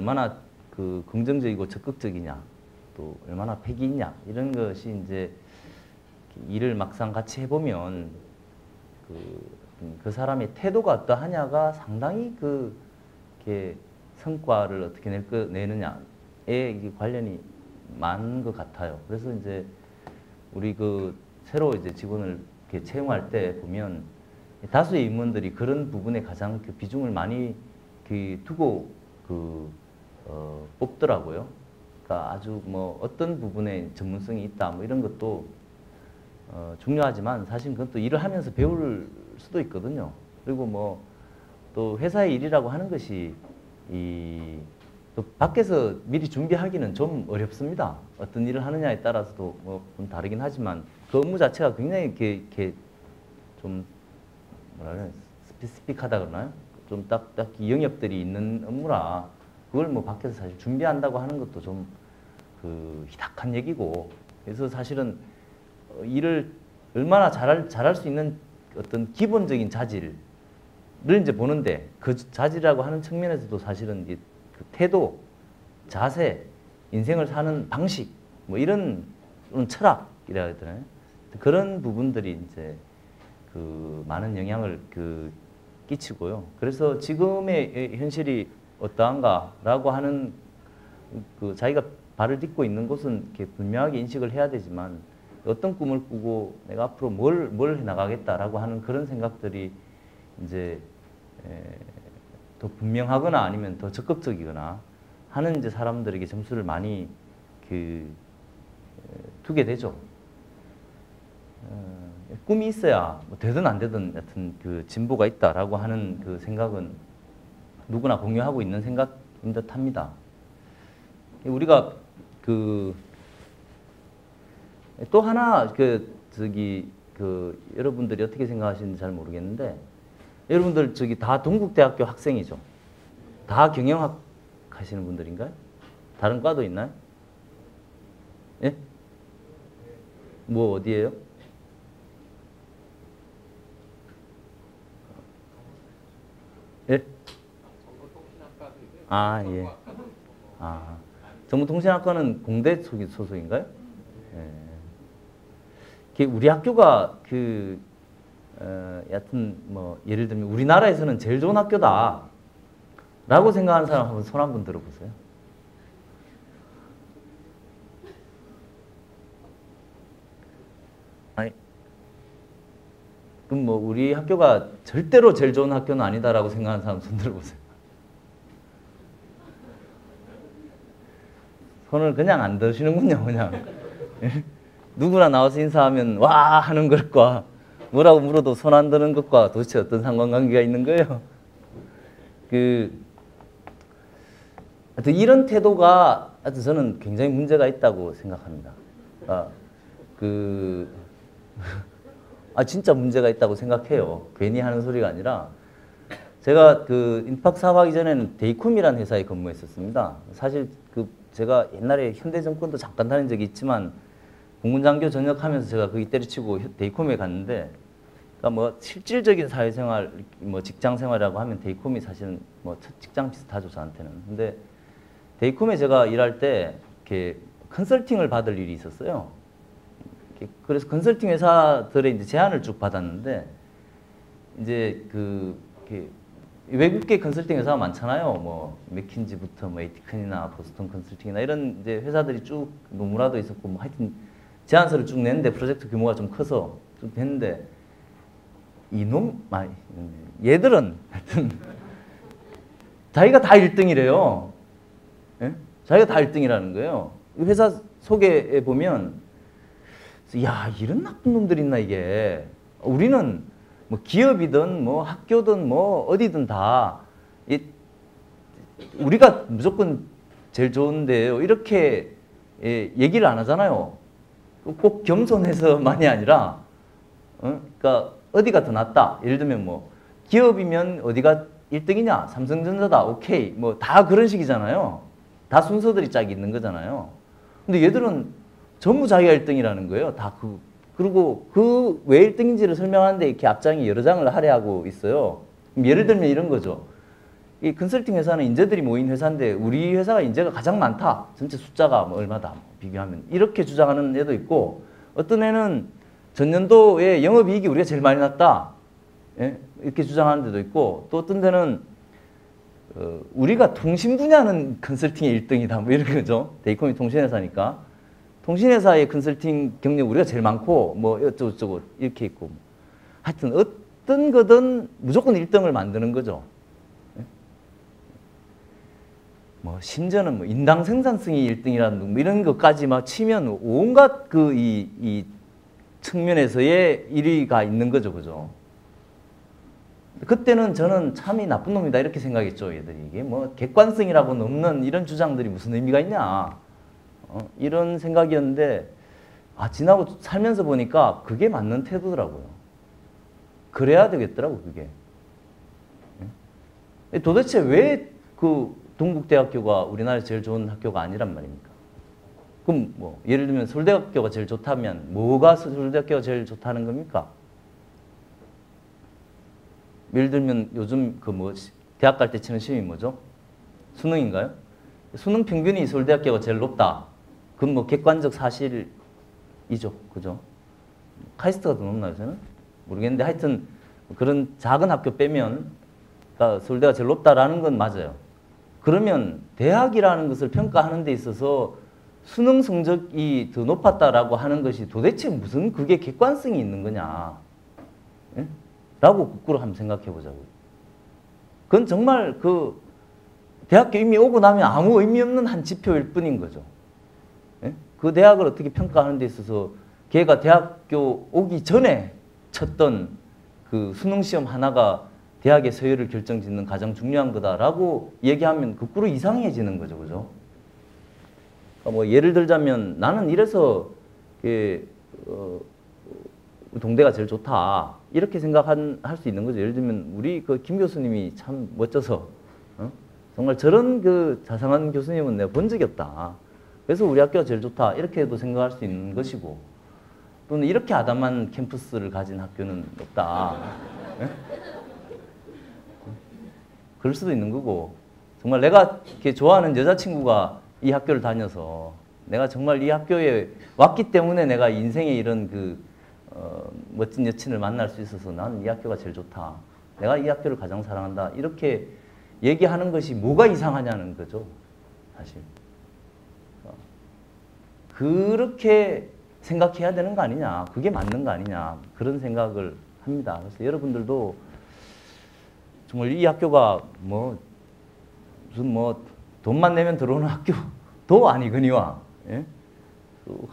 얼마나 그 긍정적이고 적극적이냐, 또 얼마나 패기 있냐, 이런 것이 이제 일을 막상 같이 해보면 그 사람의 태도가 어떠하냐가 상당히 이렇게 성과를 어떻게 내느냐에 관련이 많은 것 같아요. 그래서 이제 우리 새로 이제 직원을 이렇게 채용할 때 보면 다수의 임원들이 그런 부분에 가장 비중을 많이 두고 뽑더라고요. 그러니까 아주 뭐 어떤 부분에 전문성이 있다 뭐 이런 것도 중요하지만 사실 그건 또 일을 하면서 배울 수도 있거든요. 그리고 뭐 또 회사의 일이라고 하는 것이 또 밖에서 미리 준비하기는 좀 어렵습니다. 어떤 일을 하느냐에 따라서도 뭐 좀 다르긴 하지만 그 업무 자체가 굉장히 이렇게 좀 뭐라 그래야 스피시픽하다 그러나요? 좀 딱히 영역들이 있는 업무라 그걸 뭐 밖에서 사실 준비한다고 하는 것도 좀 희박한 얘기고, 그래서 사실은 일을 얼마나 잘할 수 있는 어떤 기본적인 자질을 이제 보는데, 그 자질이라고 하는 측면에서도 사실은 이제 그 태도, 자세, 인생을 사는 방식, 뭐 이런 철학이라 해야 되나요? 그런 부분들이 이제 많은 영향을 끼치고요. 그래서 지금의 현실이 어떠한가라고 하는 자기가 발을 딛고 있는 곳은 이렇게 분명하게 인식을 해야 되지만, 어떤 꿈을 꾸고 내가 앞으로 뭘 해나가겠다라고 하는 그런 생각들이 이제 더 분명하거나 아니면 더 적극적이거나 하는 이제 사람들에게 점수를 많이 두게 되죠. 꿈이 있어야 뭐 되든 안 되든 여튼 진보가 있다라고 하는 생각은 누구나 공유하고 있는 생각인 듯합니다. 우리가 또 하나 여러분들이 어떻게 생각하시는지 잘 모르겠는데, 여러분들 다 동국대학교 학생이죠. 다 경영학 하시는 분들인가요? 다른 과도 있나요? 예? 뭐 어디예요? 예? 아, 예. 아, 정보통신학과는 공대 소속인가요? 예. 우리 학교가 여하튼 뭐 예를 들면 우리나라에서는 제일 좋은 학교다 라고 생각하는 사람 한번 손 한번 들어보세요. 아니, 그럼 뭐 우리 학교가 절대로 제일 좋은 학교는 아니다라고 생각하는 사람 손 들어보세요. 손을 그냥 안 드시는군요, 그냥. 누구나 나와서 인사하면 와 하는 것과 뭐라고 물어도 손 안 드는 것과 도대체 어떤 상관관계가 있는 거예요? 하여튼 이런 태도가 하여튼 저는 굉장히 문제가 있다고 생각합니다. 진짜 문제가 있다고 생각해요. 괜히 하는 소리가 아니라, 제가 인팍 사업하기 전에는 데이콤이라는 회사에 근무했었습니다. 사실 제가 옛날에 현대정권도 잠깐 다닌 적이 있지만 공군장교 전역하면서 제가 거기 때려치고 데이콤에 갔는데, 그러니까 뭐 실질적인 사회생활, 뭐 직장생활이라고 하면 데이콤이 사실은 뭐 첫 직장 비슷하죠, 저한테는. 근데 데이콤에 제가 일할 때 이렇게 컨설팅을 받을 일이 있었어요. 그래서 컨설팅 회사들의 이제 제안을 쭉 받았는데, 이제 외국계 컨설팅 회사가 많잖아요. 뭐 맥킨지부터 뭐 에이티큰이나 보스턴 컨설팅이나 이런 이제 회사들이 쭉 노무라도 있었고, 뭐 하여튼 제안서를 쭉 냈는데 프로젝트 규모가 좀 커서 쭉 됐는데, 얘들은 하여튼 자기가 다 1등이래요. 예? 자기가 다 1등이라는 거예요. 회사 소개에 보면, 야, 이런 나쁜 놈들 있나 이게. 우리는 뭐 기업이든 뭐 학교든 뭐 어디든 다 우리가 무조건 제일 좋은데요, 이렇게 얘기를 안 하잖아요. 꼭 겸손해서만이 아니라, 그러니까 어디가 더 낫다. 예를 들면 뭐 기업이면 어디가 1등이냐, 삼성전자다, 오케이, 뭐 다 그런 식이잖아요. 다 순서들이 쫙 있는 거잖아요. 근데 얘들은 전부 자기가 1등이라는 거예요. 다 그리고 왜 1등인지를 설명하는데 이렇게 앞장에 여러 장을 할애하고 있어요. 예를 들면 이런 거죠. 이 컨설팅 회사는 인재들이 모인 회사인데 우리 회사가 인재가 가장 많다. 전체 숫자가 뭐 얼마다 비교하면 이렇게 주장하는 애도 있고 어떤 애는 전년도에 영업이익이 우리가 제일 많이 났다. 예? 이렇게 주장하는 데도 있고 또 어떤 데는 우리가 통신 분야는 컨설팅의 1등이다. 뭐 이런 거죠. 데이컴이 통신회사니까. 통신회사의 컨설팅 경력 우리가 제일 많고 뭐 어쩌고저쩌고 이렇게 있고 하여튼 어떤 거든 무조건 1등을 만드는 거죠. 뭐 심지어는 뭐 인당 생산성이 1등이라는 뭐 이런 것까지 막 치면 온갖 그 이 측면에서의 1위가 있는 거죠, 그죠? 그때는 저는 참이 나쁜 놈이다 이렇게 생각했죠, 얘들이. 이게 뭐 객관성이라고는 없는 이런 주장들이 무슨 의미가 있냐, 이런 생각이었는데 지나고 살면서 보니까 그게 맞는 태도더라고요. 그래야 되겠더라고, 그게. 도대체 왜 그 동국대학교가 우리나라에서 제일 좋은 학교가 아니란 말입니까? 그럼 뭐 예를 들면 서울대학교가 제일 좋다면 뭐가 서울대학교가 제일 좋다는 겁니까? 예를 들면 요즘 그 뭐 대학 갈 때 치는 시험이 뭐죠? 수능인가요? 수능 평균이 서울대학교가 제일 높다. 그건 뭐 객관적 사실이죠, 그죠? 카이스트가 더 높나요, 저는? 모르겠는데 하여튼 그런 작은 학교 빼면 서울대가 제일 높다라는 건 맞아요. 그러면 대학이라는 것을 평가하는 데 있어서 수능 성적이 더 높았다라고 하는 것이 도대체 무슨 그게 객관성이 있는 거냐? 예? 라고 거꾸로 한번 생각해 보자고요. 그건 정말 그 대학교 이미 오고 나면 아무 의미 없는 한 지표일 뿐인 거죠. 예? 그 대학을 어떻게 평가하는 데 있어서 걔가 대학교 오기 전에 쳤던 그 수능 시험 하나가 대학의 서열을 결정짓는 가장 중요한 거다라고 얘기하면 거꾸로 이상해지는 거죠, 그죠? 그러니까 뭐 예를 들자면 나는 이래서 동대가 제일 좋다 이렇게 생각할 수 있는 거죠. 예를 들면 우리 그 김 교수님이 참 멋져서 정말 저런 그 자상한 교수님은 내가 본 적이 없다. 그래서 우리 학교가 제일 좋다 이렇게도 생각할 수 있는 것이고 또는 이렇게 아담한 캠퍼스를 가진 학교는 없다. 그럴 수도 있는 거고 정말 내가 이렇게 좋아하는 여자친구가 이 학교를 다녀서 내가 정말 이 학교에 왔기 때문에 내가 인생에 이런 그 멋진 여친을 만날 수 있어서 나는 이 학교가 제일 좋다. 내가 이 학교를 가장 사랑한다. 이렇게 얘기하는 것이 뭐가 이상하냐는 거죠, 사실. 그렇게 생각해야 되는 거 아니냐. 그게 맞는 거 아니냐. 그런 생각을 합니다. 그래서 여러분들도 정말 이 학교가 뭐 무슨 뭐 돈만 내면 들어오는 학교도 아니거니와 예?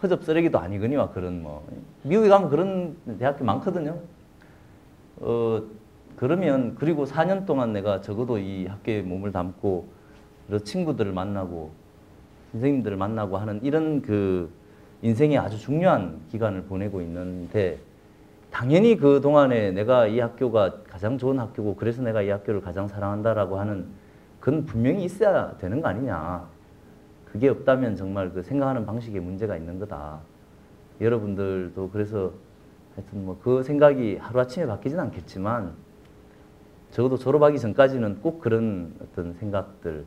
허접 쓰레기도 아니거니와 그런 뭐 미국에 가면 그런 대학교 많거든요. 그러면 그리고 4년 동안 내가 적어도 이 학교에 몸을 담고 여러 친구들을 만나고 선생님들을 만나고 하는 이런 그 인생의 아주 중요한 기간을 보내고 있는데 당연히 그 동안에 내가 이 학교가 가장 좋은 학교고 그래서 내가 이 학교를 가장 사랑한다라고 하는 그건 분명히 있어야 되는 거 아니냐. 그게 없다면 정말 그 생각하는 방식에 문제가 있는 거다. 여러분들도 그래서 하여튼 뭐 그 생각이 하루아침에 바뀌진 않겠지만 적어도 졸업하기 전까지는 꼭 그런 어떤 생각들을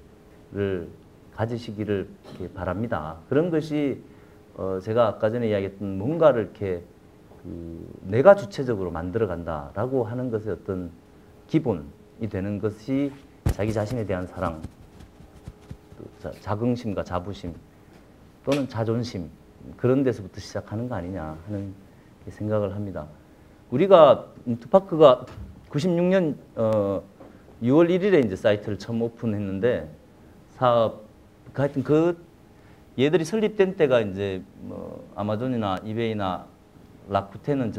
가지시기를 이렇게 바랍니다. 그런 것이 제가 아까 전에 이야기했던 뭔가를 이렇게 내가 주체적으로 만들어 간다라고 하는 것의 어떤 기본이 되는 것이 자기 자신에 대한 사랑, 자긍심과 자부심 또는 자존심 그런 데서부터 시작하는 거 아니냐 하는 생각을 합니다. 우리가 투파크가 96년 6월 1일에 이제 사이트를 처음 오픈했는데 하여튼 그 얘들이 설립된 때가 이제 뭐 아마존이나 이베이나 라쿠텐은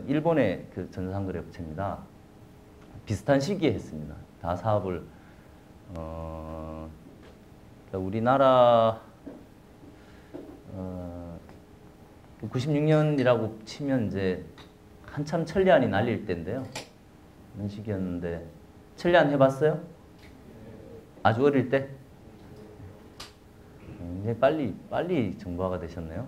일본의 그 전산거래 업체입니다. 비슷한 시기에 했습니다. 다 사업을 우리나라 96년이라고 치면 이제 한참 천리안이 날릴 때인데요. 그런 시기였는데 천리안 해봤어요? 아주 어릴 때? 굉장히 빨리 정보화가 되셨네요.